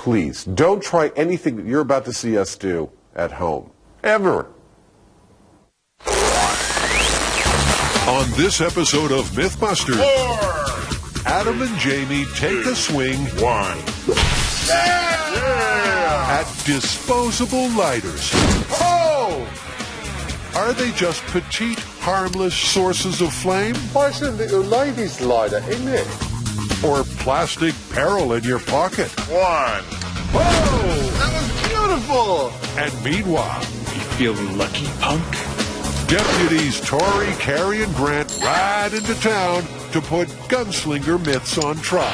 please, don't try anything that you're about to see us do at home. Ever. On this episode of Mythbusters, 4. Adam and Jamie take a swing 1. at disposable lighters. Oh! Are they just petite, harmless sources of flame? Why is it a little lady's lighter, isn't it? Or plastic peril in your pocket? 1. Whoa! That was beautiful! And meanwhile, You feeling lucky, punk? deputies Torrey, Carey, and Grant ride into town to put gunslinger myths on trial.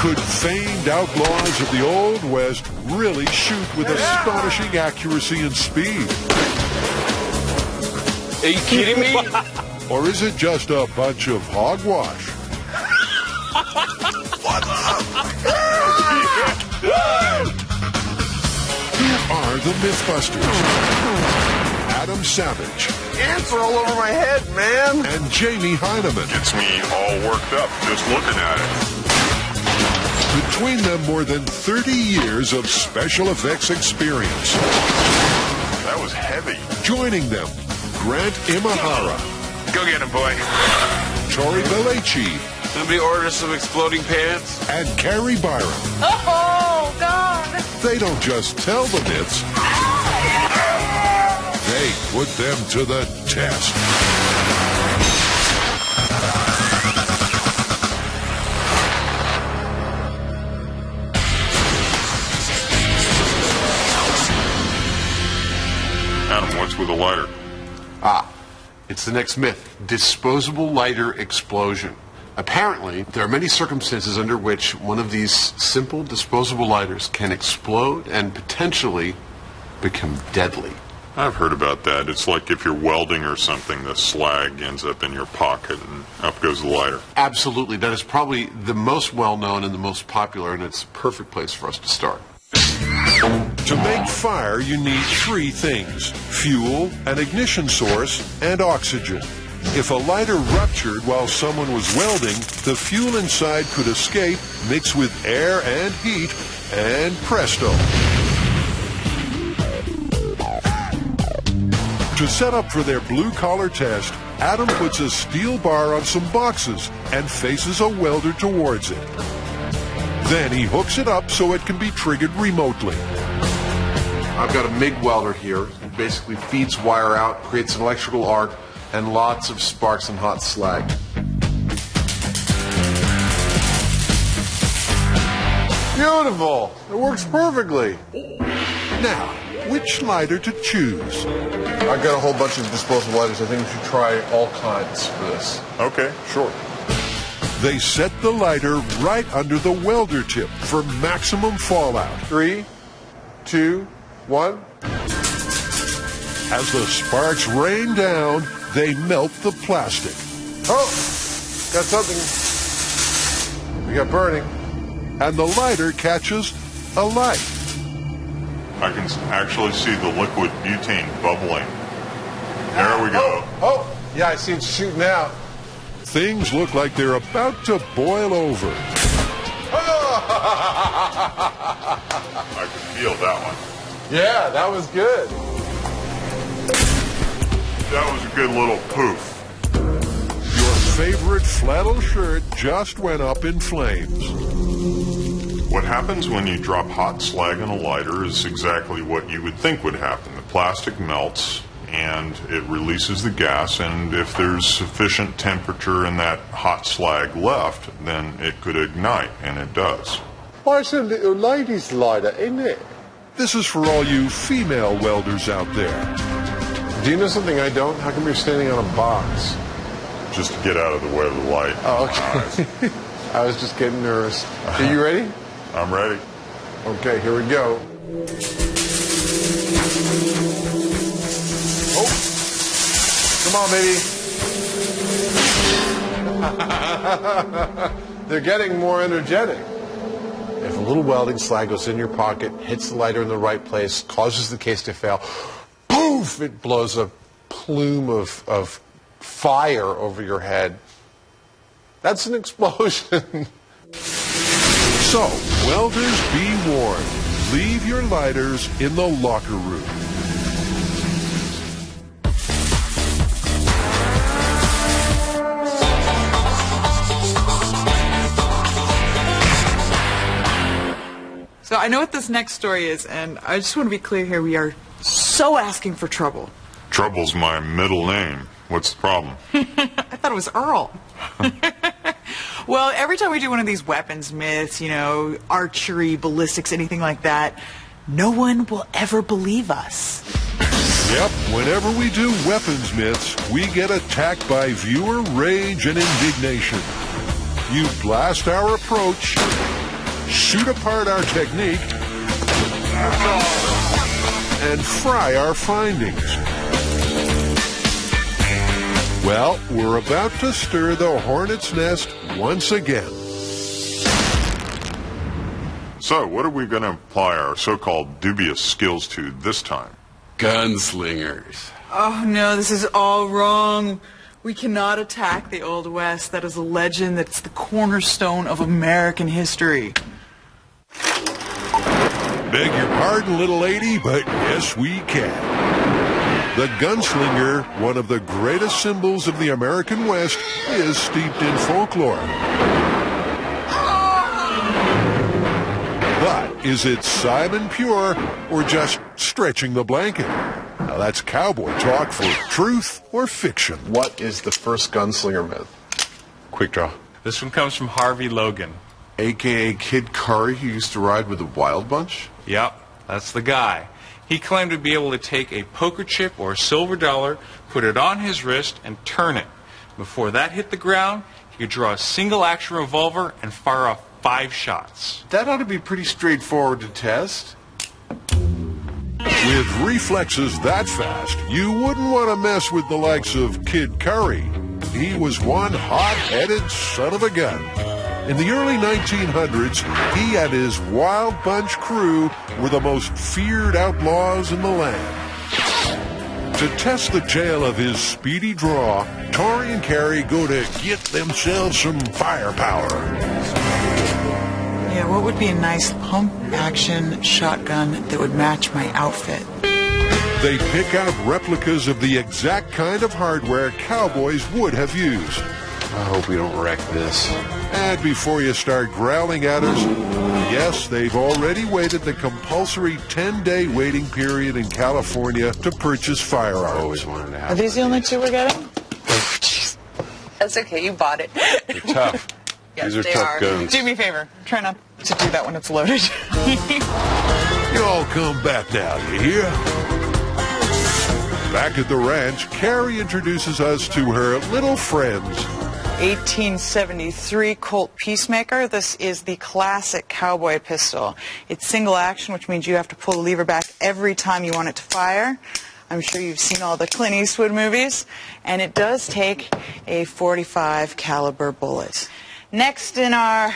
Could famed outlaws of the Old West really shoot with astonishing accuracy and speed? Are you kidding me? Or is it just a bunch of hogwash? Who are the Mythbusters? Adam Savage Ants are all over my head, man! and Jamie Heineman. Gets me all worked up just looking at it. Between them, more than 30 years of special effects experience. That was heavy. Joining them, Grant Imahara, Go get him, boy. Tori Belleci, Somebody order some exploding pants? and Carrie Byron. Oh, God! They don't just tell the myths, they put them to the test. Adam, what's with a lighter? It's the next myth, disposable lighter explosion. Apparently, there are many circumstances under which one of these simple disposable lighters can explode and potentially become deadly. I've heard about that. It's like if you're welding or something, the slag ends up in your pocket and up goes the lighter. Absolutely. That is probably the most well-known and the most popular, and it's a perfect place for us to start. To make fire, you need 3 things: fuel, an ignition source, and oxygen. If a lighter ruptured while someone was welding, the fuel inside could escape, mix with air and heat, and presto. To set up for their blue-collar test, Adam puts a steel bar on some boxes and faces a welder towards it. Then he hooks it up so it can be triggered remotely. I've got a MIG welder here. It basically feeds wire out, creates an electrical arc, and lots of sparks and hot slag. Beautiful! It works perfectly. Now, which lighter to choose? I've got a whole bunch of disposable lighters. I think we should try all kinds for this. Okay, sure. They set the lighter right under the welder tip for maximum fallout. 3, 2, 1. As the sparks rain down, they melt the plastic. Oh! Got something. We got burning. And the lighter catches a light. I can actually see the liquid butane bubbling. There we go. Oh! Yeah, I see it shooting out. Things look like they're about to boil over. I could feel that one. Yeah, that was good. That was a good little poof. Your favorite flannel shirt just went up in flames. What happens when you drop hot slag on a lighter is exactly what you would think would happen. The plastic melts and it releases the gas, and if there's sufficient temperature in that hot slag left, then it could ignite, and it does. Why, it's a little lady's lighter, isn't it? This is for all you female welders out there. Do you know something I don't? How come you're standing on a box? Just to get out of the way of the light. Oh, okay. I was just getting nervous. Are you ready? I'm ready. Okay, here we go. Oh, come on, baby. They're getting more energetic. If a little welding slag goes in your pocket, hits the lighter in the right place, causes the case to fail, poof, it blows a plume of fire over your head. That's an explosion. So, welders, be warned. Leave your lighters in the locker room. So I know what this next story is, and I just want to be clear here. We are so asking for trouble. Trouble's my middle name. What's the problem? I thought it was Earl. Well, every time we do one of these weapons myths, you know, archery, ballistics, anything like that, no one will ever believe us. Yep, whenever we do weapons myths, we get attacked by viewer rage and indignation. You blast our approach, shoot apart our technique, and fry our findings. Well, we're about to stir the hornet's nest once again. So, what are we going to apply our so-called dubious skills to this time? Gunslingers. Oh, no, this is all wrong. We cannot attack the Old West. That is a legend that's the cornerstone of American history. Beg your pardon, little lady, but yes, we can. The gunslinger, one of the greatest symbols of the American West, is steeped in folklore. But is it Simon Pure or just stretching the blanket? Now that's cowboy talk for truth or fiction. What is the first gunslinger myth? Quick draw. This one comes from Harvey Logan. A.K.A. Kid Curry, who used to ride with the Wild Bunch? Yep, that's the guy. He claimed to be able to take a poker chip or a silver dollar, put it on his wrist, and turn it. Before that hit the ground, he could draw a single-action revolver and fire off 5 shots. That ought to be pretty straightforward to test. With reflexes that fast, you wouldn't want to mess with the likes of Kid Curry. He was one hot-headed son of a gun. In the early 1900s, he and his Wild Bunch crew were the most feared outlaws in the land. To test the tale of his speedy draw, Tori and Carrie go to get themselves some firepower. Yeah, what would be a nice pump-action shotgun that would match my outfit? They pick out replicas of the exact kind of hardware cowboys would have used. I hope we don't wreck this. And before you start growling at us, yes, they've already waited the compulsory 10-day waiting period in California to purchase firearms. Always wanted to have. Are these the only two we're getting? Oh, jeez. That's okay, you bought it. They're tough. Yes, These are they tough are. guns. Do me a favor. Try not to do that when it's loaded. You all come back now, you hear? Back at the ranch, Carrie introduces us to her little friends. 1873 Colt Peacemaker. This is the classic cowboy pistol. It's single action, which means you have to pull the lever back every time you want it to fire. I'm sure you've seen all the Clint Eastwood movies. And it does take a .45 caliber bullet. Next in our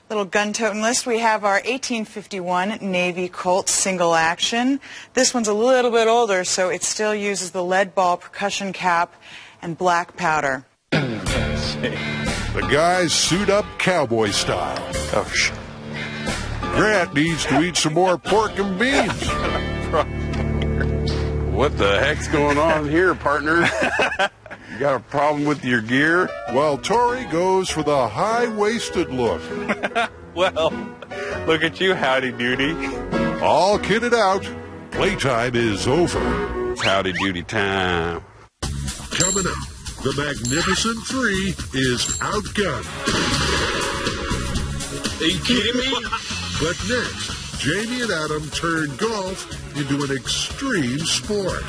little gun-toting list, we have our 1851 Navy Colt single action. This one's a little bit older, so it still uses the lead ball percussion cap and black powder. The guys suit up cowboy style. Oh, shit. Grant needs to eat some more pork and beans. What the heck's going on here, partner? You got a problem with your gear? While Tori goes for the high-waisted look. Well, look at you, howdy doody. All kitted out. Playtime is over. It's howdy doody time. Coming up, the Magnificent Three is outgunned. Are you kidding me? But next, Jamie and Adam turn golf into an extreme sport.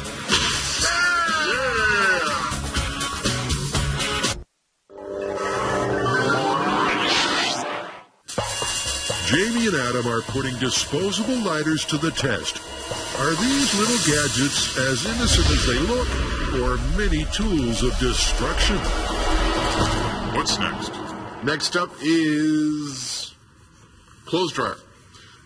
Jamie and Adam are putting disposable lighters to the test. Are these little gadgets as innocent as they look, or many tools of destruction? What's next? Next up is clothes dryer.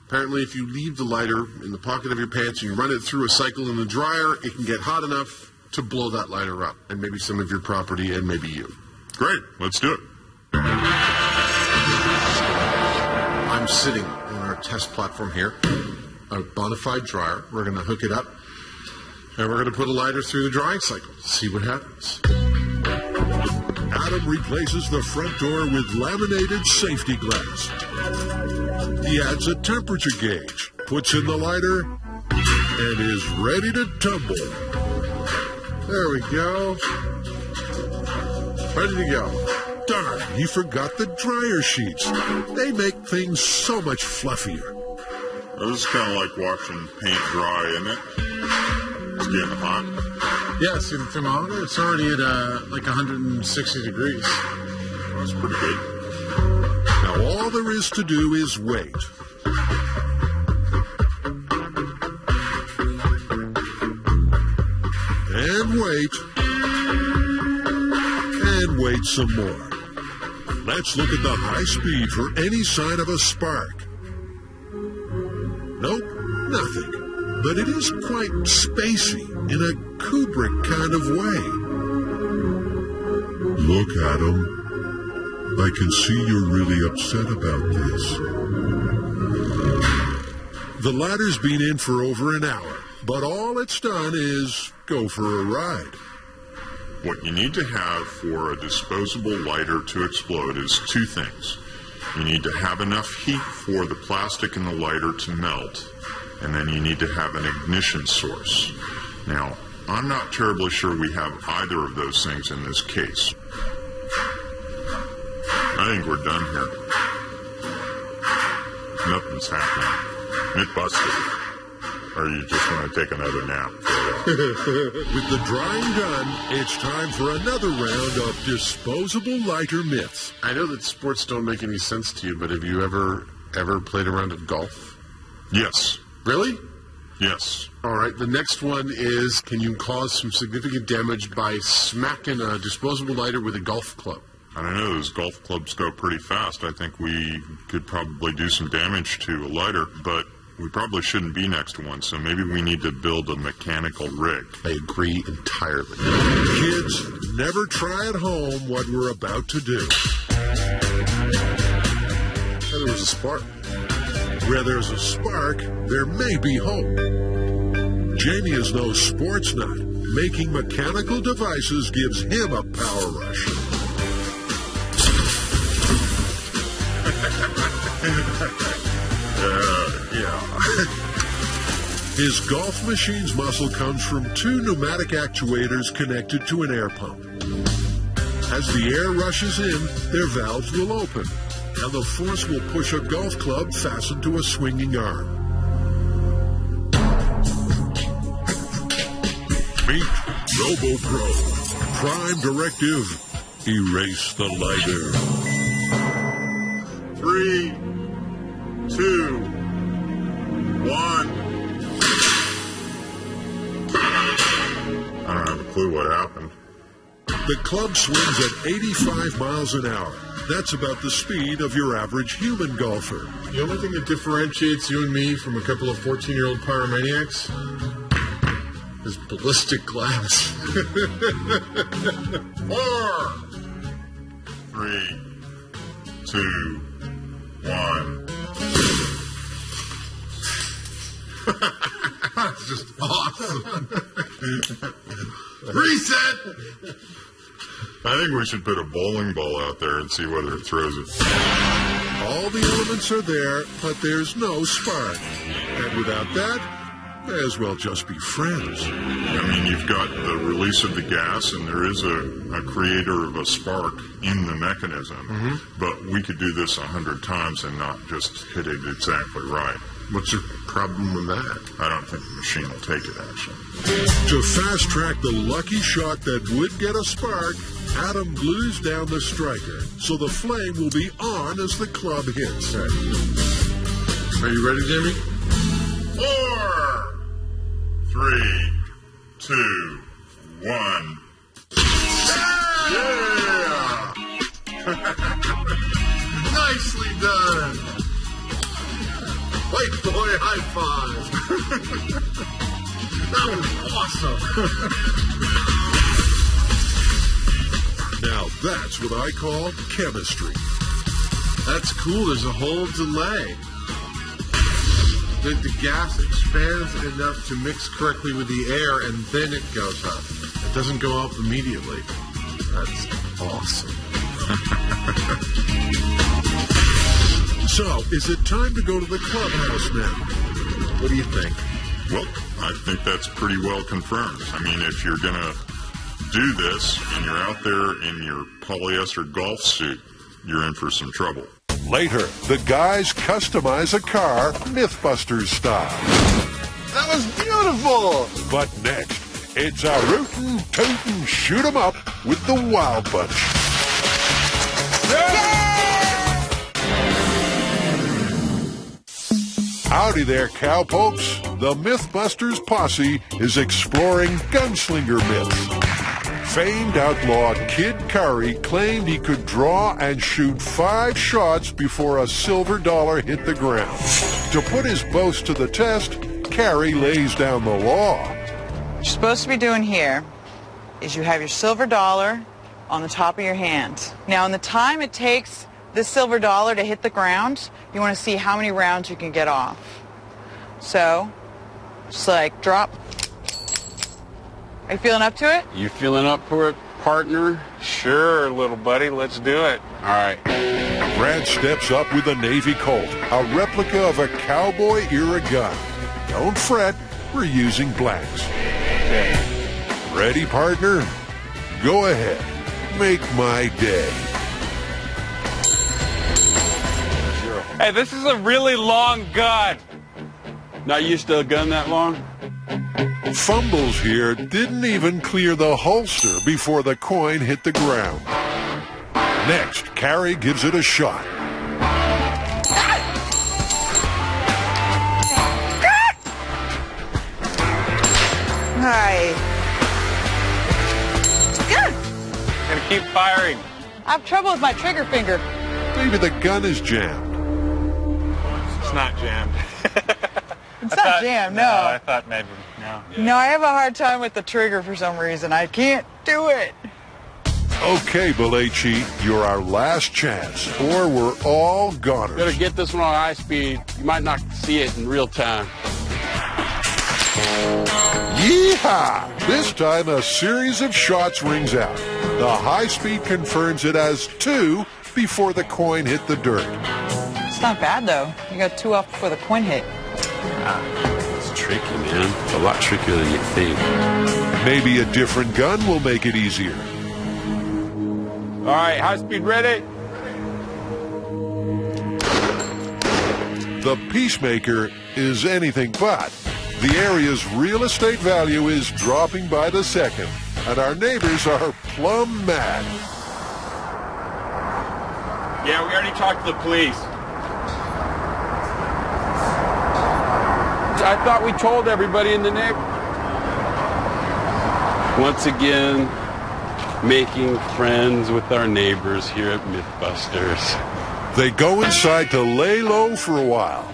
Apparently, if you leave the lighter in the pocket of your pants and you run it through a cycle in the dryer, it can get hot enough to blow that lighter up, and maybe some of your property, and maybe you. Great, let's do it. I'm I'm sitting on our test platform here, a bona fide dryer. We're going to hook it up, and we're going to put a lighter through the drying cycle to see what happens. Adam replaces the front door with laminated safety glass. He adds a temperature gauge, puts in the lighter, and is ready to tumble. There we go. Ready to go. Darn, he forgot the dryer sheets. They make things so much fluffier. This is kind of like watching paint dry, isn't it? It's getting hot. Yeah, see the thermometer? It's already at like 160 degrees. That's pretty good. Now all there is to do is wait. And wait. And wait some more. Let's look at the high speed for any sign of a spark. Nope, nothing. But it is quite spacey in a Kubrick kind of way. Look, Adam. I can see you're really upset about this. The ladder's been in for over an hour, but all it's done is go for a ride. What you need to have for a disposable lighter to explode is two things. You need to have enough heat for the plastic in the lighter to melt, and then you need to have an ignition source. Now, I'm not terribly sure we have either of those things in this case. I think we're done here. Nothing's happening. Mythbusters. Or you just want to take another nap? With the drying done, it's time for another round of disposable lighter myths. I know that sports don't make any sense to you, but have you ever played a round of golf? Yes. Really? Yes. All right, the next one is, can you cause some significant damage by smacking a disposable lighter with a golf club? I don't know, those golf clubs go pretty fast. I think we could probably do some damage to a lighter, but we probably shouldn't be next to one, so maybe we need to build a mechanical rig. I agree entirely. Kids, never try at home what we're about to do. There was a spark. Where there's a spark, there may be hope. Jamie is no sports nut. Making mechanical devices gives him a power rush. His golf machine's muscle comes from two pneumatic actuators connected to an air pump. As the air rushes in, their valves will open, and the force will push a golf club fastened to a swinging arm. Meet RoboPro. Prime directive, erase the lighter. 3, 2, 1. I don't have a clue what happened. The club swings at 85 miles an hour. That's about the speed of your average human golfer. The only thing that differentiates you and me from a couple of 14-year-old pyromaniacs is ballistic glass. 4, 3, 2, 1. That's just awesome. Reset! I think we should put a bowling ball out there and see whether it throws it. All the elements are there, but there's no spark. And without that, may as well just be friends. I mean, you've got the release of the gas, and there is a creator of a spark in the mechanism. Mm-hmm. But we could do this 100 times and not just hit it exactly right. What's your problem with that? I don't think the machine will take it, actually. To fast-track the lucky shot that would get a spark, Adam glues down the striker, so the flame will be on as the club hits. Right. Are you ready, Jimmy? 4, 3, 2, 1. Yeah! Nicely done! White boy high five! That was awesome! Now that's what I call chemistry. That's cool. There's a whole delay. The gas expands enough to mix correctly with the air, and then it goes up. It doesn't go up immediately. That's awesome. So, is it time to go to the clubhouse now? What do you think? Well, I think that's pretty well confirmed. I mean, if you're going to do this and you're out there in your polyester golf suit, you're in for some trouble. Later, the guys customize a car Mythbusters style. That was beautiful! But next, it's a rootin', tootin', shoot 'em up with the Wild Bunch. Howdy there, cowpokes. The Mythbusters posse is exploring gunslinger myths. Famed outlaw Kid Curry claimed he could draw and shoot 5 shots before a silver dollar hit the ground. To put his boast to the test, Curry lays down the law. What you're supposed to be doing here is you have your silver dollar on the top of your hand. Now, in the time it takes this silver dollar to hit the ground, you want to see how many rounds you can get off. So, just like drop. Are you feeling up to it? You feeling up for it, partner? Sure, little buddy, let's do it. All right. Brad steps up with a Navy Colt, a replica of a cowboy-era gun. Don't fret, we're using blanks. Okay. Ready, partner? Go ahead. Make my day. Hey, this is a really long gun. Not used to a gun that long? Fumbles here didn't even clear the holster before the coin hit the ground. Next, Carrie gives it a shot. Hi. Gonna keep firing. I have trouble with my trigger finger. Maybe the gun is jammed. It's not jammed. It's not jammed, no. I thought maybe, no. No, I have a hard time with the trigger for some reason. I can't do it. Okay, Belechi, you're our last chance, or we're all goners. Better get this one on high speed. You might not see it in real time. Yeehaw! This time a series of shots rings out. The high speed confirms it as 2 before the coin hit the dirt. It's not bad, though. You got 2 off before the coin hit. It's tricky, man. It's a lot trickier than you think. Maybe a different gun will make it easier. All right, high speed ready? The Peacemaker is anything but. The area's real estate value is dropping by the second, and our neighbors are plumb mad. Yeah, we already talked to the police. I thought we told everybody in the neighborhood. Once again, making friends with our neighbors here at Mythbusters. They go inside to lay low for a while.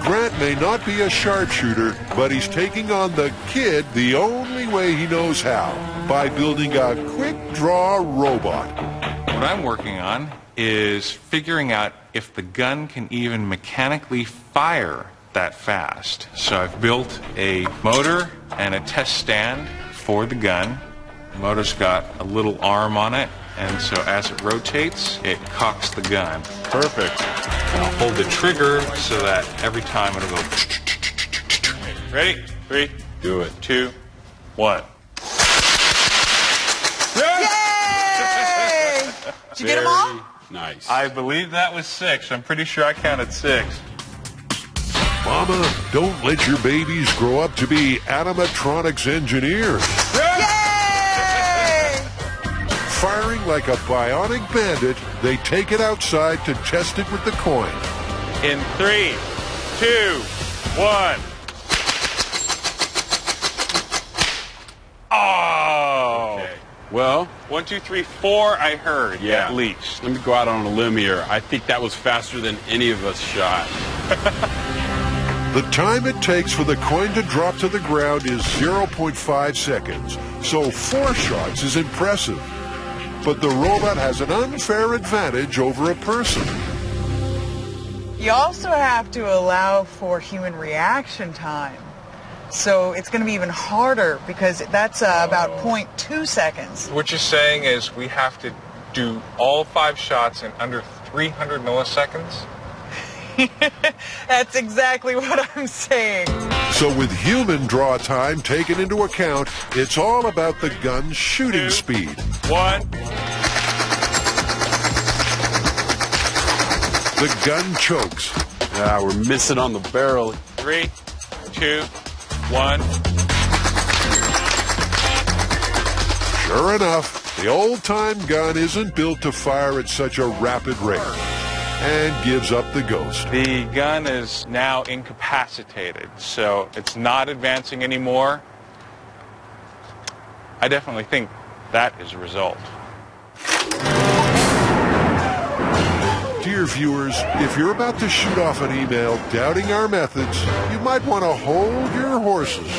Grant may not be a sharpshooter, but he's taking on the kid the only way he knows how, by building a quick-draw robot. What I'm working on is figuring out if the gun can even mechanically fire that fast. So I've built a motor and a test stand for the gun. The motor's got a little arm on it, and so as it rotates, it cocks the gun. Perfect. I'll hold the trigger so that every time it'll go. Ready? 3, Do it. 2, 1. Yay! Did you get them all? Nice. I believe that was 6. I'm pretty sure I counted 6. Mama, don't let your babies grow up to be animatronics engineers. Yay! Firing like a bionic bandit, they take it outside to test it with the coin. In 3, 2, 1. Oh! Okay. Well, 1, 2, 3, 4, I heard, yeah. at least. Let me go out on a limb here. I think that was faster than any of us shot. The time it takes for the coin to drop to the ground is 0.5 seconds, so 4 shots is impressive. But the robot has an unfair advantage over a person. You also have to allow for human reaction time. So it's going to be even harder because that's about 0.2 seconds. What you're saying is we have to do all 5 shots in under 300 milliseconds? That's exactly what I'm saying. So with human draw time taken into account, it's all about the gun's shooting speed. 1. The gun chokes. Yeah, we're missing on the barrel. 3, 2, 1. Sure enough, the old-time gun isn't built to fire at such a rapid rate and gives up the ghost. The gun is now incapacitated, so it's not advancing anymore. I definitely think that is a result. Dear viewers, if you're about to shoot off an email doubting our methods, you might want to hold your horses.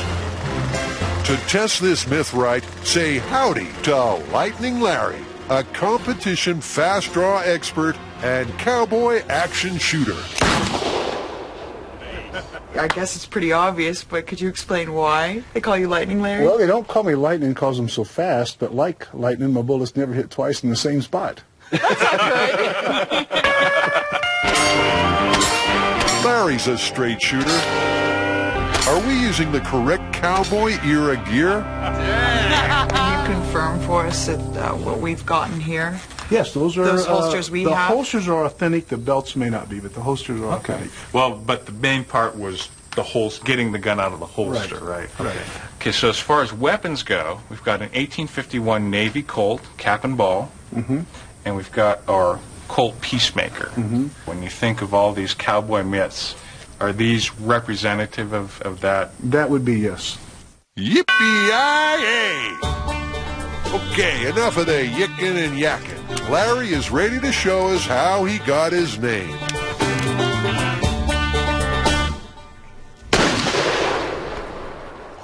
To test this myth right, say howdy to Lightning Larry, a competition fast draw expert and cowboy action shooter. I guess it's pretty obvious, but could you explain why they call you Lightning Larry? Well, they don't call me lightning because I'm so fast, but like lightning, my bullets never hit twice in the same spot. Larry's a straight shooter. Are we using the correct cowboy era gear? Can you confirm for us that what we've gotten here? Yes, those holsters we the have? The holsters are authentic. The belts may not be, but the holsters are authentic. Well, but the main part was the getting the gun out of the holster, right? Right. Okay, so as far as weapons go, we've got an 1851 Navy Colt, cap and ball, and we've got our Colt Peacemaker. When you think of all these cowboy myths, are these representative of that? That would be yes. Yippee-yi-yay! Okay, enough of the yickin' and yakking. Larry is ready to show us how he got his name.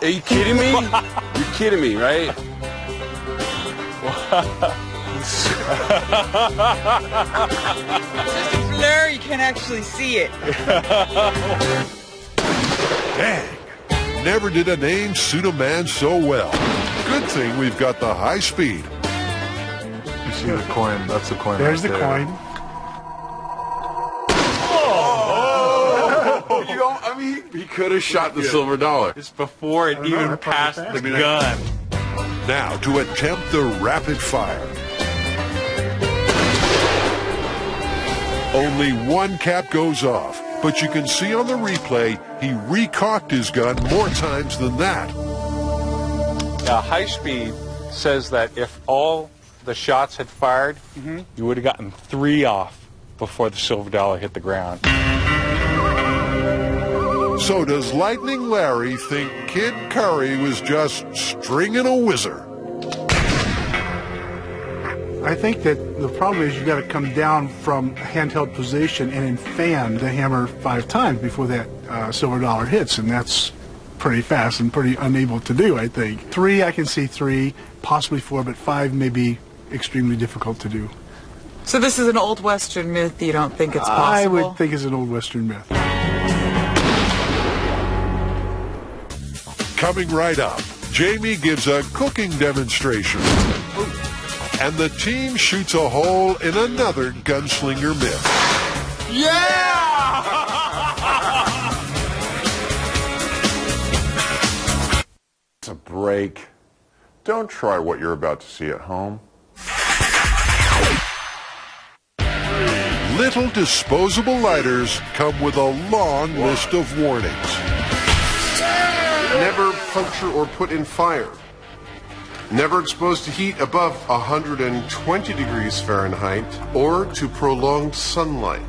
Are you kidding me? You're kidding me, right? Just a blur, you can't actually see it. Dang! Never did a name suit a man so well. Good thing we've got the high speed. You see the coin? That's the coin. There's right the there. coin. You know, I mean, he could have shot the silver dollar. It's before it even passed the gun. Now to attempt the rapid fire. Only one cap goes off, but you can see on the replay he recocked his gun more times than that. High speed says that if all the shots had fired, you would have gotten 3 off before the silver dollar hit the ground. So does Lightning Larry think Kid Curry was just stringing a whizzer? I think that the problem is you've got to come down from a handheld position and then fan the hammer 5 times before that silver dollar hits, and that's pretty fast and pretty unable to do, I think. 3, I can see 3, possibly 4, but 5 may be extremely difficult to do. So this is an old Western myth. You don't think it's possible? I would think it's an old Western myth. Coming right up, Jamie gives a cooking demonstration. And the team shoots a hole in another gunslinger myth. It's a break. Don't try what you're about to see at home. Little disposable lighters come with a long list of warnings. Never puncture or put in fire. Never exposed to heat above 120 degrees Fahrenheit or to prolonged sunlight.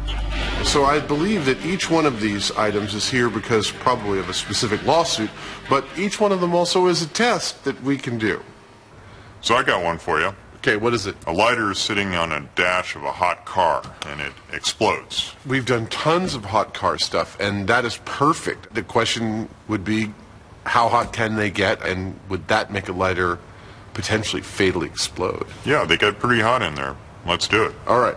So I believe that each one of these items is here because probably of a specific lawsuit, but each one of them also is a test that we can do. So I got one for you. Okay, what is it? A lighter is sitting on a dash of a hot car, and it explodes. We've done tons of hot car stuff, and that is perfect. The question would be, how hot can they get, and would that make a lighter potentially fatally explode? Yeah, they get pretty hot in there. Let's do it. All right.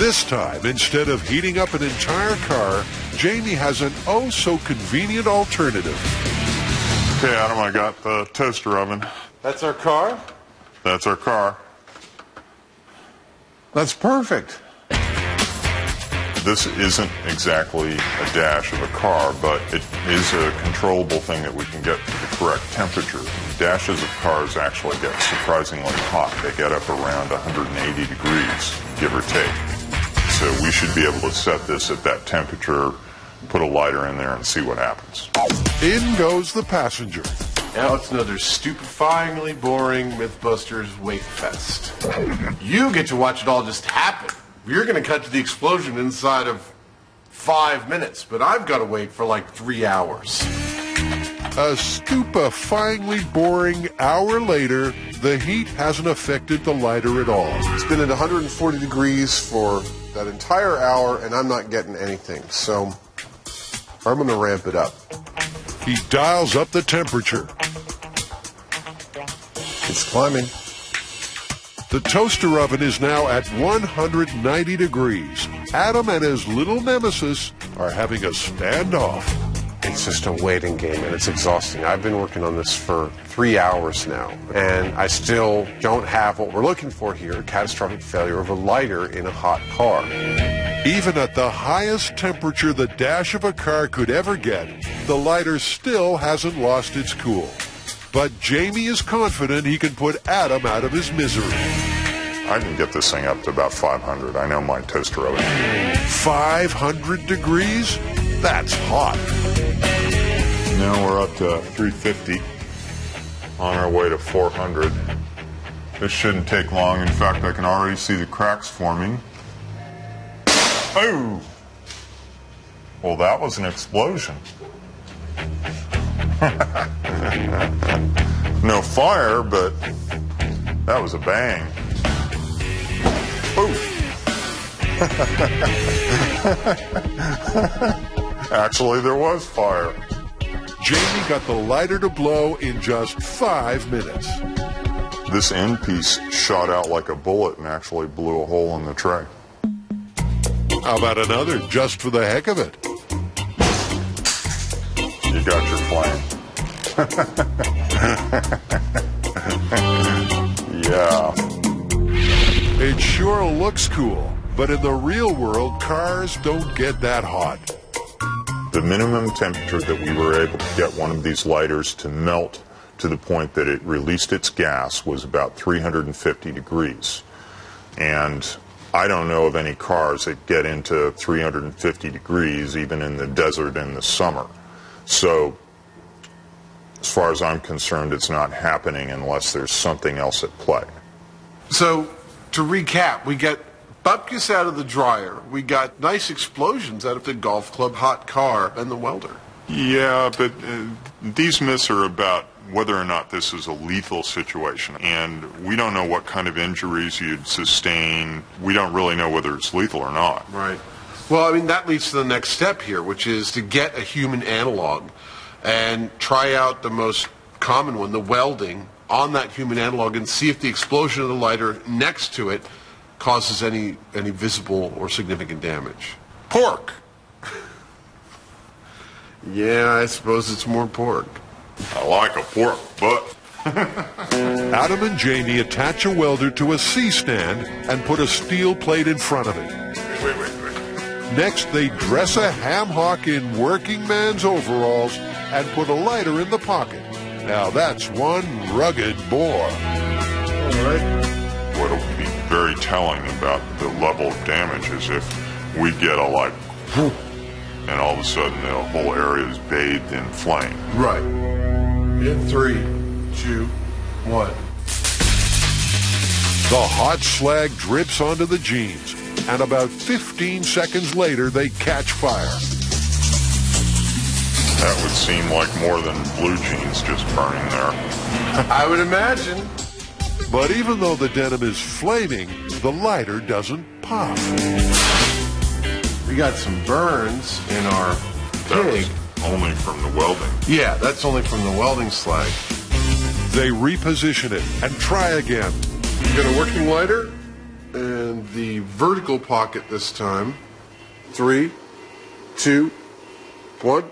This time, instead of heating up an entire car, Jamie has an oh-so-convenient alternative. Okay, Adam, I got the toaster oven. That's our car? That's our car. That's perfect. This isn't exactly a dash of a car, but it is a controllable thing that we can get to the correct temperature. Dashes of cars actually get surprisingly hot. They get up around 180 degrees, give or take. So we should be able to set this at that temperature, put a lighter in there, and see what happens. In goes the passenger. Now it's another stupefyingly boring Mythbusters wait fest. You get to watch it all just happen. You're going to cut to the explosion inside of 5 minutes, but I've got to wait for like 3 hours. A stupefyingly boring hour later, the heat hasn't affected the lighter at all. It's been at 140 degrees for that entire hour, and I'm not getting anything, so I'm going to ramp it up. He dials up the temperature. It's climbing. The toaster oven is now at 190 degrees. Adam and his little nemesis are having a standoff. It's just a waiting game, and it's exhausting. I've been working on this for 3 hours now, and I still don't have what we're looking for here, a catastrophic failure of a lighter in a hot car. Even at the highest temperature the dash of a car could ever get, the lighter still hasn't lost its cool. But Jamie is confident he can put Adam out of his misery. I can get this thing up to about 500. I know my toaster oven. 500 degrees? That's hot. Now we're up to 350, on our way to 400. This shouldn't take long. In fact, I can already see the cracks forming. Oh! Well, that was an explosion. No fire, but that was a bang. Ooh. Actually, there was fire. Jamie got the lighter to blow in just 5 minutes. This end piece shot out like a bullet and actually blew a hole in the tray. How about another, just for the heck of it? You got your flame. Yeah. It sure looks cool, but in the real world, cars don't get that hot. The minimum temperature that we were able to get one of these lighters to melt to the point that it released its gas was about 350 degrees. And I don't know of any cars that get into 350 degrees, even in the desert in the summer. So, as far as I'm concerned, it's not happening unless there's something else at play. So, to recap, we got bupkis out of the dryer. We got nice explosions out of the golf club hot car and the welder. Yeah, but these myths are about whether or not this is a lethal situation. And we don't know what kind of injuries you'd sustain. We don't really know whether it's lethal or not. Right. Well, I mean, that leads to the next step here, which is to get a human analog and try out the most common one, the welding, on that human analog and see if the explosion of the lighter next to it causes any visible or significant damage. Pork! Yeah, I suppose it's more pork. I like a pork butt. Adam and Jamie attach a welder to a C-stand and put a steel plate in front of it. Wait. Next, they dress a ham hock in working man's overalls and put a lighter in the pocket. Now that's one rugged bore. All right. What'll be very telling about the level of damage is if we get a like, whoop, and all of a sudden the whole area is bathed in flame. Right. In 3, 2, 1. The hot slag drips onto the jeans, and about 15 seconds later they catch fire. That would seem like more than blue jeans just burning there. I would imagine. But even though the denim is flaming, the lighter doesn't pop. We got some burns in our That pig. was only from the welding. Yeah, that's only from the welding slag. They reposition it and try again. You got a working lighter? And and the vertical pocket this time. 3, 2, 1.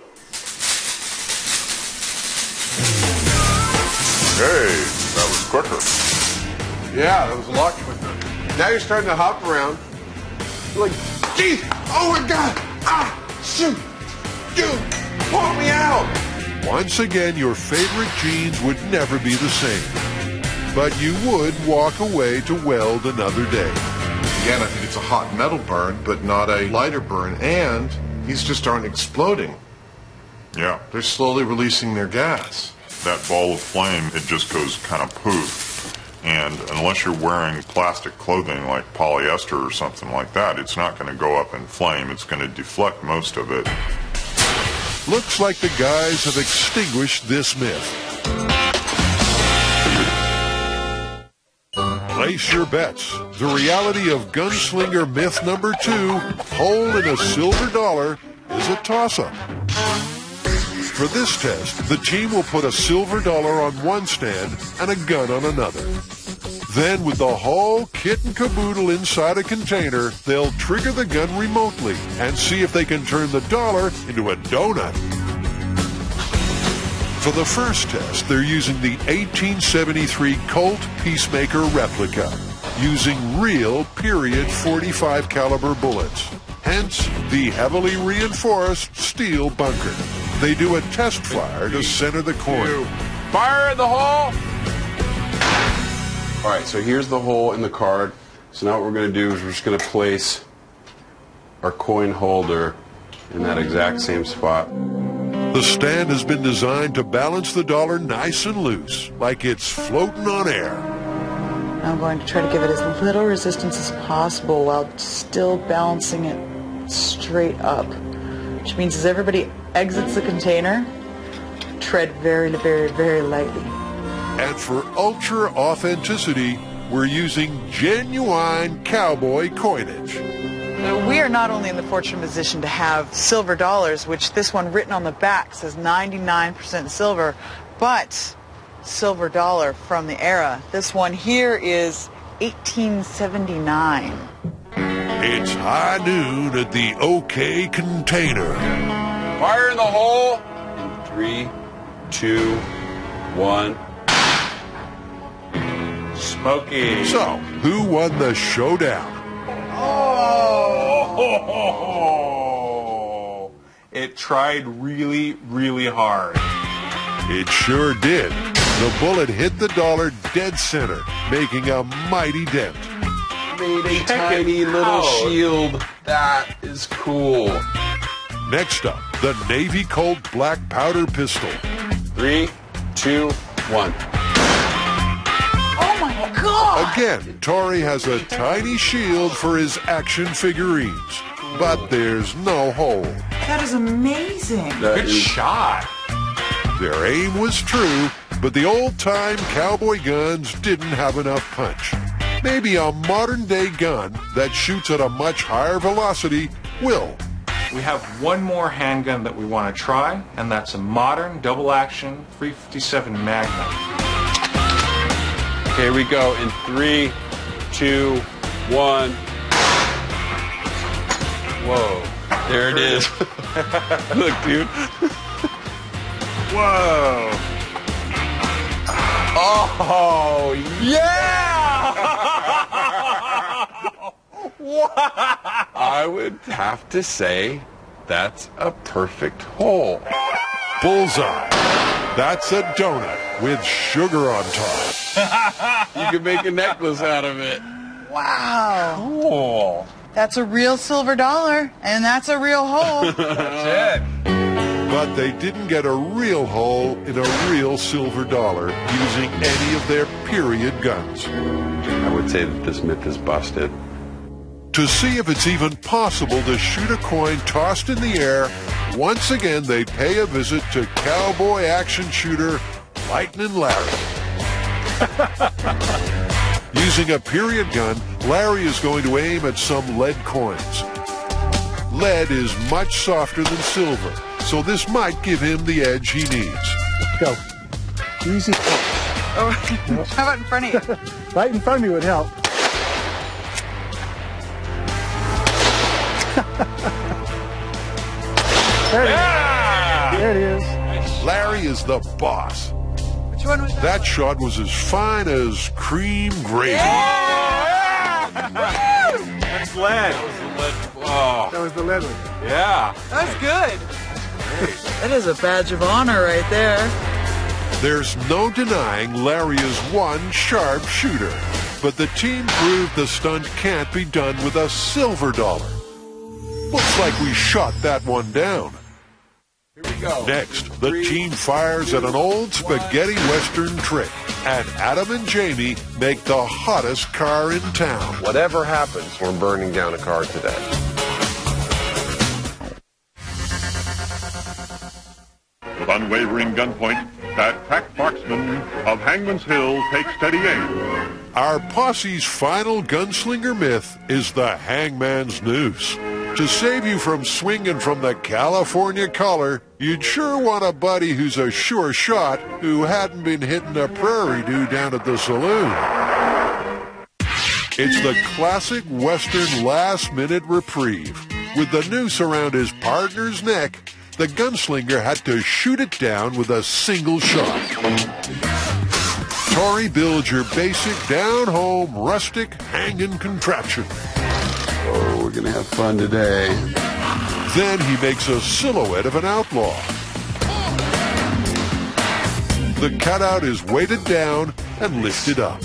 Hey, that was quicker. Yeah, that was a lot quicker. Now you're starting to hop around. You're like, geez, oh my God, ah, shoot, dude, pull me out. Once again, your favorite jeans would never be the same. But you would walk away to weld another day. Again, I think it's a hot metal burn, but not a lighter burn, and these just aren't exploding. Yeah. They're slowly releasing their gas. That ball of flame, it just goes kind of poof. And unless you're wearing plastic clothing like polyester or something like that, it's not going to go up in flame. It's going to deflect most of it. Looks like the guys have extinguished this myth. Place your bets. The reality of gunslinger myth number 2, hole in a silver dollar, is a toss-up. For this test, the team will put a silver dollar on one stand and a gun on another. Then, with the whole kit and caboodle inside a container, they'll trigger the gun remotely and see if they can turn the dollar into a donut. For the first test, they're using the 1873 Colt Peacemaker replica, using real .45 caliber bullets. Hence, the heavily reinforced steel bunker. They do a test fire to center the coin. Fire in the hole! All right, so here's the hole in the card. So now what we're going to do is we're just going to place our coin holder in that exact same spot. The stand has been designed to balance the dollar nice and loose, like it's floating on air. I'm going to try to give it as little resistance as possible while still balancing it straight up. Which means as everybody exits the container, tread very, very, very lightly. And for ultra authenticity, we're using genuine cowboy coinage. We are not only in the fortunate position to have silver dollars, which this one written on the back says 99% silver, but silver dollar from the era. This one here is 1879. It's high noon at the OK Container. Fire in the hole! In 3, 2, 1. Smoky. So, who won the showdown? Oh! It tried really, really hard. It sure did. The bullet hit the dollar dead center, making a mighty dent. Made a tiny little shield. That is cool. Next up, the Navy Colt black powder pistol. 3, 2, 1. Oh my God! Again, Tori has a tiny shield for his action figurines, but there's no hole. That is amazing. Good shot. Their aim was true, but the old-time cowboy guns didn't have enough punch. Maybe a modern-day gun that shoots at a much higher velocity will. We have one more handgun that we want to try, and that's a modern double-action .357 Magnum. Here we go in 3, 2, 1. Whoa. There it is. Look, dude. Whoa! Oh, yeah! Wow! I would have to say that's a perfect hole. Bullseye. That's a donut with sugar on top. You can make a necklace out of it. Wow. Cool. That's a real silver dollar, and that's a real hole. That's it. But they didn't get a real hole in a real silver dollar using any of their period guns. I would say that this myth is busted. To see if it's even possible to shoot a coin tossed in the air, once again they pay a visit to cowboy action shooter Lightning Larry. Using a period gun, Larry is going to aim at some lead coins. Lead is much softer than silver, so this might give him the edge he needs. Go. Easy. Oh, how about in front of you? Right in front of me would help. There it is. Larry is the boss. Which one was that? That shot was as fine as cream gravy. That's lead. Oh, That was the lead one. yeah. That's good. That is a badge of honor right there. There's no denying Larry is one sharp shooter, but the team proved the stunt can't be done with a silver dollar. Looks like we shot that one down. Here we go. Next, the team fires at an old spaghetti western trick, and Adam and Jamie make the hottest car in town. Whatever happens, we're burning down a car today. With unwavering gunpoint, that crack marksman of Hangman's Hill takes steady aim. Our posse's final gunslinger myth is the hangman's noose. To save you from swinging from the California collar, you'd sure want a buddy who's a sure shot who hadn't been hitting a prairie due down at the saloon. It's the classic Western last-minute reprieve. With the noose around his partner's neck, the gunslinger had to shoot it down with a single shot. Tori builds your basic down-home, rustic, hanging contraption. Oh, we're going to have fun today. Then he makes a silhouette of an outlaw. The cutout is weighted down and lifted up.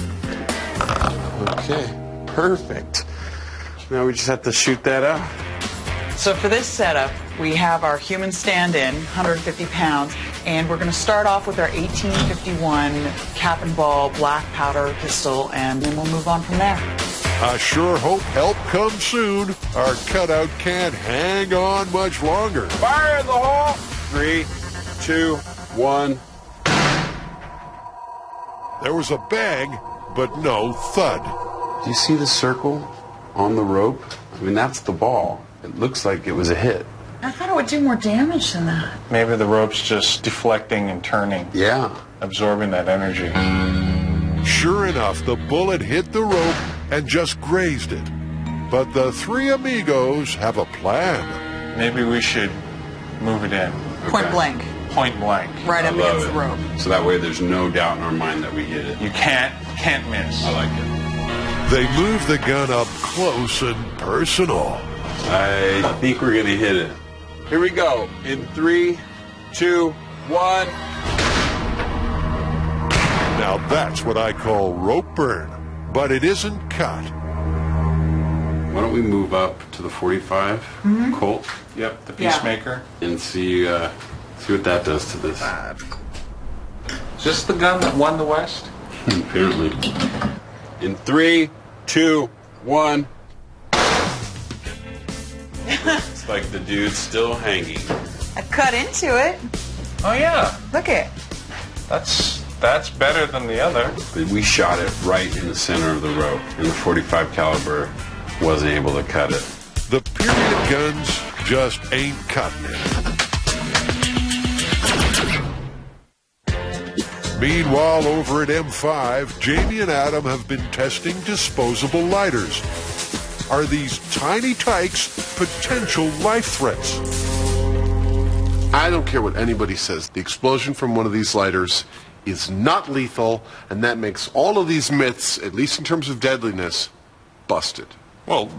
Okay, perfect. Now we just have to shoot that out. So for this setup, we have our human stand-in, 150 pounds, and we're going to start off with our 1851 cap and ball black powder pistol, and then we'll move on from there. I sure hope help comes soon. Our cutout can't hang on much longer. Fire in the hole! 3, 2, 1. There was a bang, but no thud. Do you see the circle on the rope? I mean, that's the ball. It looks like it was a hit. I thought it would do more damage than that. Maybe the rope's just deflecting and turning, Yeah. absorbing that energy. Sure enough, the bullet hit the rope and just grazed it. But the three amigos have a plan. Maybe we should move it in. Point blank, Point blank. right up I love against the it. rope. So that way there's no doubt in our mind that we hit it. You can't miss. I like it. They move the gun up close and personal. I think we're going to hit it. Here we go. In 3, 2, 1. Now that's what I call rope burn. But it isn't cut. Why don't we move up to the 45 Colt? Yep, the Yeah. Peacemaker. And see what that does to this. Is this the gun that won the West? Apparently. In 3, 2, 1. It's like the dude's still hanging. I cut into it. Oh yeah, Look it. that's better than the other. We shot it right in the center of the rope, and the 45 caliber wasn't able to cut it. The period guns just ain't cutting it. Meanwhile, over at M5, Jamie and Adam have been testing disposable lighters. Are these tiny tykes potential life threats? I don't care what anybody says. The explosion from one of these lighters is not lethal, and that makes all of these myths, at least in terms of deadliness, busted. Well,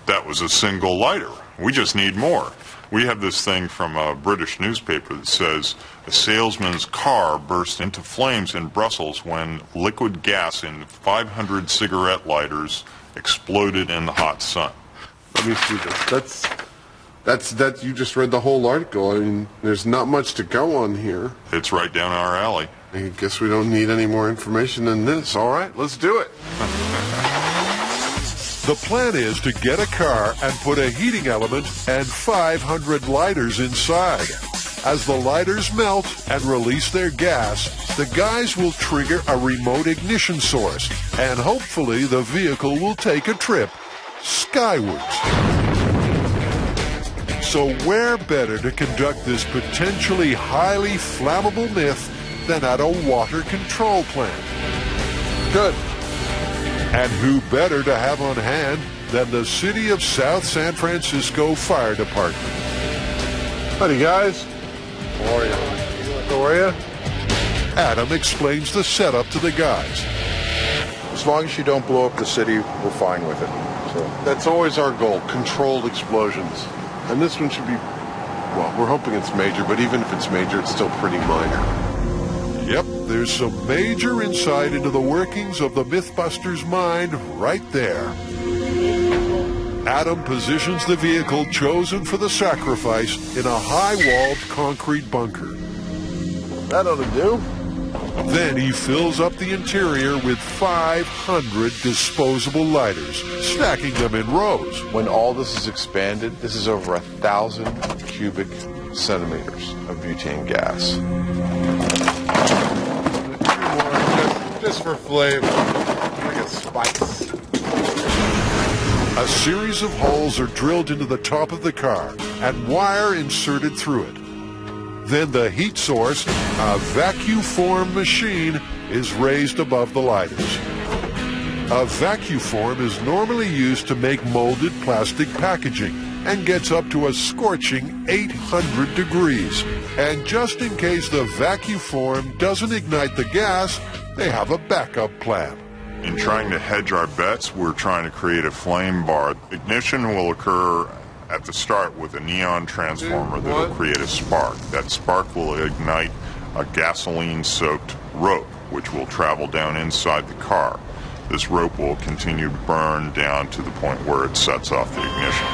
that was a single lighter. We just need more. We have this thing from a British newspaper that says a salesman's car burst into flames in Brussels when liquid gas in 500 cigarette lighters exploded in the hot sun. Let me see this. That's you just read the whole article. I mean, there's not much to go on here. It's right down our alley. I guess we don't need any more information than this. All right, let's do it. The plan is to get a car and put a heating element and 500 lighters inside. As the lighters melt and release their gas, the guys will trigger a remote ignition source, and hopefully the vehicle will take a trip skywards. So where better to conduct this potentially highly flammable myth than at a water control plant? Good. And who better to have on hand than the City of South San Francisco Fire Department? Howdy, guys. How are you? How are you? Adam explains the setup to the guys. As long as you don't blow up the city, we're fine with it. So That's always our goal, controlled explosions. And this one should be, well, we're hoping it's major, but even if it's major, it's still pretty minor. Yep, there's some major insight into the workings of the Mythbusters' mind right there. Adam positions the vehicle chosen for the sacrifice in a high-walled concrete bunker. that ought to do. Then he fills up the interior with 500 disposable lighters, stacking them in rows. When all this is expanded, this is over 1,000 cubic centimeters of butane gas. Just for flavor, like a spice. A series of holes are drilled into the top of the car and wire inserted through it. Then the heat source, a vacuum-form machine, is raised above the lighters. A vacuum is normally used to make molded plastic packaging and gets up to a scorching 800 degrees. And just in case the vacuum doesn't ignite the gas, they have a backup plan. In trying to hedge our bets, we're trying to create a flame bar. Ignition will occur at the start with a neon transformer that will create a spark. That spark will ignite a gasoline-soaked rope, which will travel down inside the car. This rope will continue to burn down to the point where it sets off the ignition.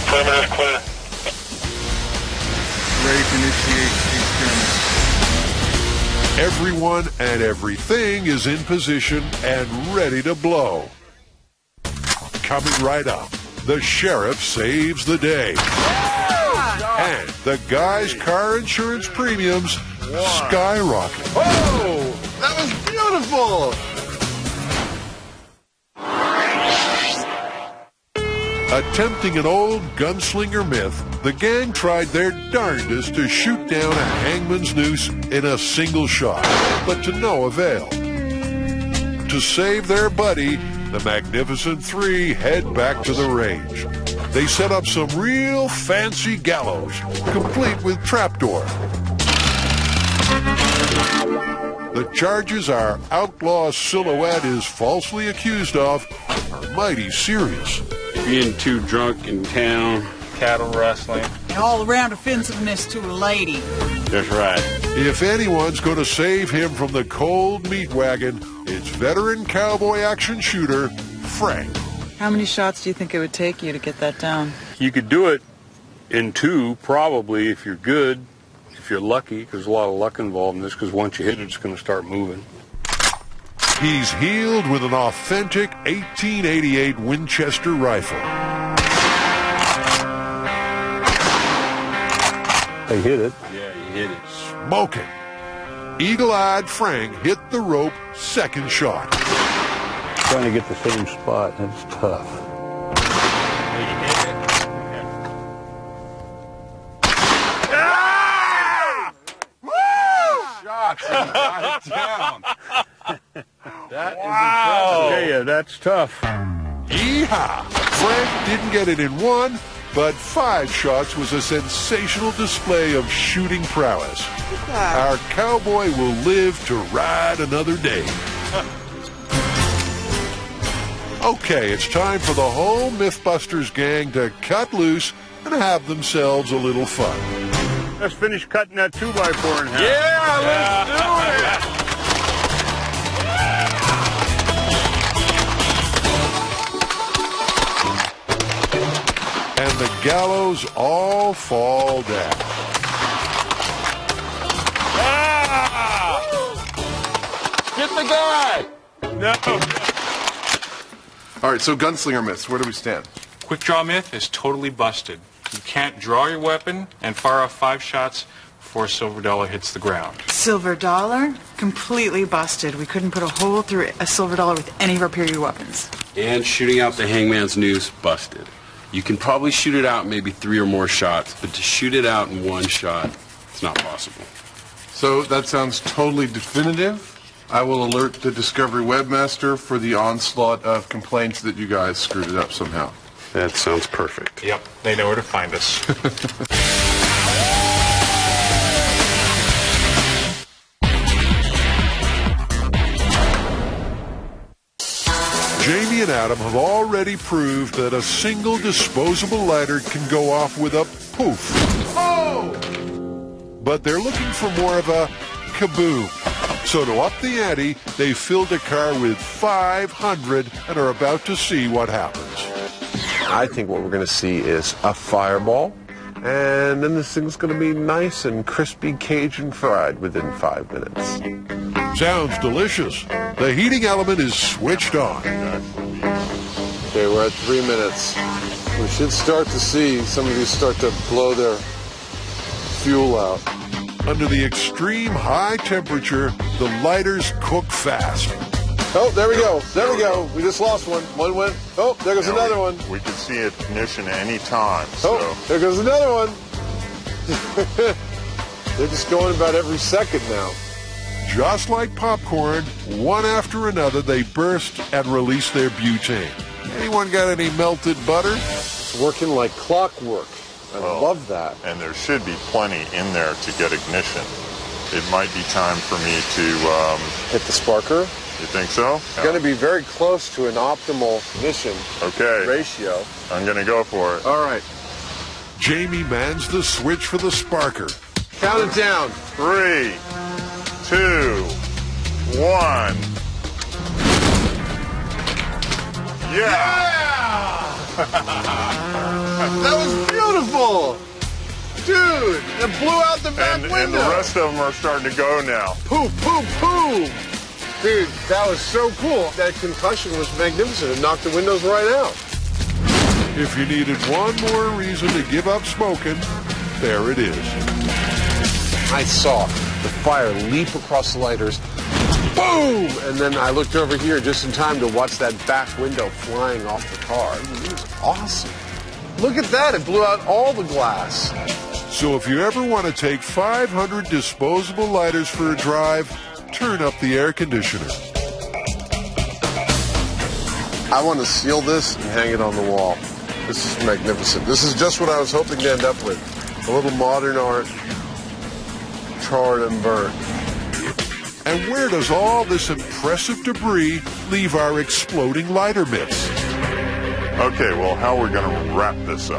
Perimeter clear. Ready to initiate experiment. Everyone and everything is in position and ready to blow. Coming right up, the sheriff saves the day. And the guy's car insurance premiums skyrocket. Oh, that was beautiful! Attempting an old gunslinger myth, the gang tried their darndest to shoot down a hangman's noose in a single shot, but to no avail. To save their buddy, the Magnificent Three head back to the range. They set up some real fancy gallows, complete with trapdoor. The charges our outlaw silhouette is falsely accused of are mighty serious. Being too drunk in town. Cattle rustling. All-around offensiveness to a lady. That's right. If anyone's going to save him from the cold meat wagon, it's veteran cowboy action shooter Frank. How many shots do you think it would take you to get that down? You could do it in two, probably, if you're good, if you're lucky, because there's a lot of luck involved in this, because once you hit it, it's going to start moving. He's healed with an authentic 1888 Winchester rifle. They hit it. Yeah, you hit it. Smoking. Eagle-eyed Frank hit the rope second shot. Trying to get the same spot, that's tough. Shots and got it down. That is Wow! Yeah, that's tough. Yeehaw! Frank didn't get it in one, but 5 shots was a sensational display of shooting prowess. Our cowboy will live to ride another day. Okay, it's time for the whole Mythbusters gang to cut loose and have themselves a little fun. Let's finish cutting that 2x4 in half. Yeah, let's do it. And the gallows all fall down. Ah! Get the guy. No. All right, so gunslinger myths, where do we stand? Quick draw myth is totally busted. You can't draw your weapon and fire off 5 shots before a silver dollar hits the ground. Silver dollar? Completely busted. We couldn't put a hole through a silver dollar with any of our period weapons. And shooting out the hangman's noose, busted. You can probably shoot it out maybe 3 or more shots, but to shoot it out in one shot, it's not possible. So that sounds totally definitive. I will alert the Discovery webmaster for the onslaught of complaints that you guys screwed it up somehow. That sounds perfect. Yep, they know where to find us. Jamie and Adam have already proved that a single disposable lighter can go off with a poof. Oh! But they're looking for more of a kaboom. So to up the ante, they filled a car with 500 and are about to see what happens. I think what we're going to see is a fireball, and then this thing's going to be nice and crispy Cajun fried within 5 minutes. Sounds delicious. The heating element is switched on. Okay, we're at 3 minutes. We should start to see some of these start to blow their fuel out. Under the extreme high temperature, the lighters cook fast. Oh, there we go. There we go. We just lost one. One went. Oh, there goes another one. We could see ignition any time. So. Oh, there goes another one. They're just going about every second now. Just like popcorn, one after another, they burst and release their butane. Anyone got any melted butter? It's working like clockwork. I love that. And there should be plenty in there to get ignition. It might be time for me to... hit the sparker? You think so? It's going to be very close to an optimal ignition ratio. I'm going to go for it. All right. Jamie mans the switch for the sparker. Count it down. 3, 2, 1. Yeah! That was beautiful! Dude, it blew out the back window. And the rest of them are starting to go now. Poof, poof, poof! Dude, that was so cool. That concussion was magnificent. It knocked the windows right out. If you needed one more reason to give up smoking, there it is. I saw the fire leap across the lighters. Boom! And then I looked over here just in time to watch that back window flying off the car. It was awesome. Look at that. It blew out all the glass. So if you ever want to take 500 disposable lighters for a drive, turn up the air conditioner. I want to seal this and hang it on the wall. This is magnificent. This is just what I was hoping to end up with. A little modern art, charred and burnt. And where does all this impressive debris leave our exploding lighter mitts? Okay, well, how are we going to wrap this up?